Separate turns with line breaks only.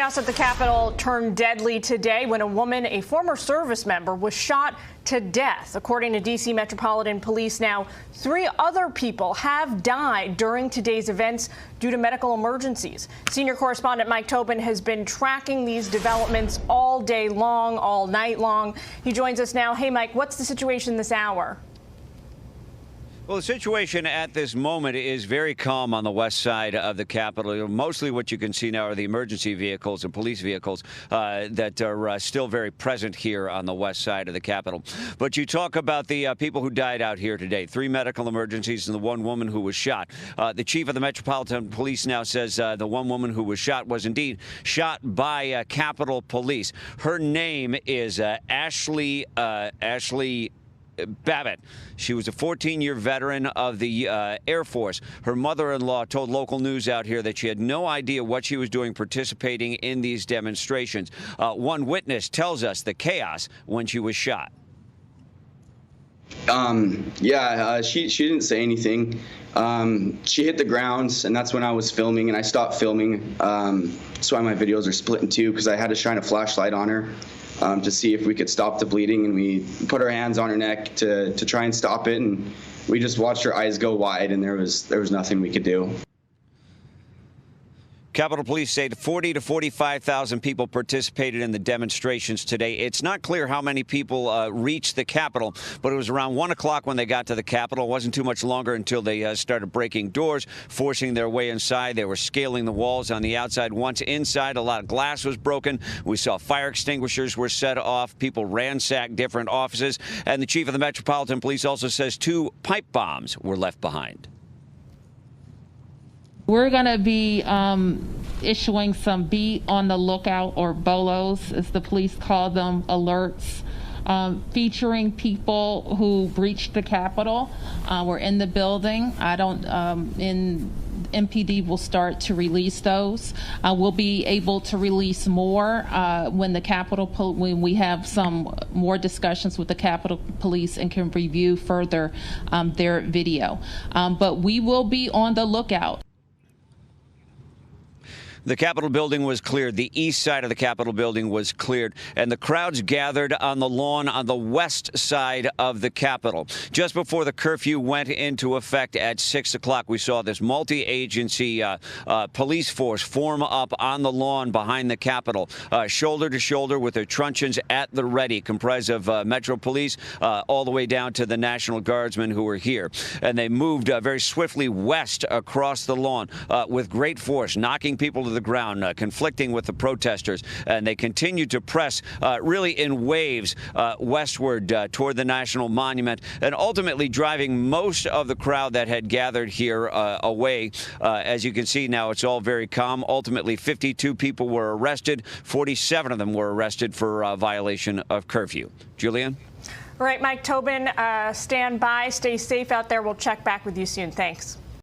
Chaos at the Capitol turned deadly today when a woman, a former service member, was shot to death. According to D.C. Metropolitan Police, now 3 other people have died during today's events due to medical emergencies. Senior correspondent Mike Tobin has been tracking these developments all day long, all night long. He joins us now. Hey, Mike, what's the situation this hour?
Well, the situation at this moment is very calm on the west side of the Capitol. Mostly what you can see now are the emergency vehicles and police vehicles that are still very present here on the west side of the Capitol. But you talk about the people who died out here today, 3 medical emergencies and the 1 woman who was shot. The chief of the Metropolitan Police now says the 1 woman who was shot was indeed shot by Capitol Police. Her name is Ashley Babbitt. She was a 14-year veteran of the Air Force. Her mother-in-law told local news out here that she had no idea what she was doing participating in these demonstrations. One witness tells us the chaos when she was shot.
She didn't say anything. She hit the ground, and that's when I was filming, and I stopped filming. That's why my videos are split in 2, because I had to shine a flashlight on her to see if we could stop the bleeding, and we put our hands on her neck to try and stop it, and we just watched her eyes go wide, and there was nothing we could do.
Capitol Police say 40 to 45,000 people participated in the demonstrations today. It's not clear how many people reached the Capitol, but it was around 1 o'clock when they got to the Capitol. It wasn't too much longer until they started breaking doors, forcing their way inside. They were scaling the walls on the outside. Once inside, a lot of glass was broken. We saw fire extinguishers were set off. People ransacked different offices. And the chief of the Metropolitan Police also says 2 pipe bombs were left behind.
We're going to be issuing some be on the lookout, or BOLOs, as the police call them, alerts, featuring people who breached the Capitol, were in the building. MPD will start to release those. We'll be able to release more when we have some more discussions with the Capitol Police and can review further their video. But we will be on the lookout.
The Capitol building was cleared. The east side of the Capitol building was cleared, and the crowds gathered on the lawn on the west side of the Capitol. Just before the curfew went into effect at 6 o'clock, we saw this multi-agency police force form up on the lawn behind the Capitol, shoulder to shoulder with their truncheons at the ready, comprised of Metro Police all the way down to the National Guardsmen who were here. And they moved very swiftly west across the lawn with great force, knocking people to the ground, conflicting with the protesters, and they continued to press really in waves westward toward the National Monument, and ultimately driving most of the crowd that had gathered here away. As you can see now, it's all very calm. Ultimately, 52 people were arrested. 47 of them were arrested for violation of curfew. Julianne?
All right, Mike Tobin, stand by. Stay safe out there. We'll check back with you soon. Thanks.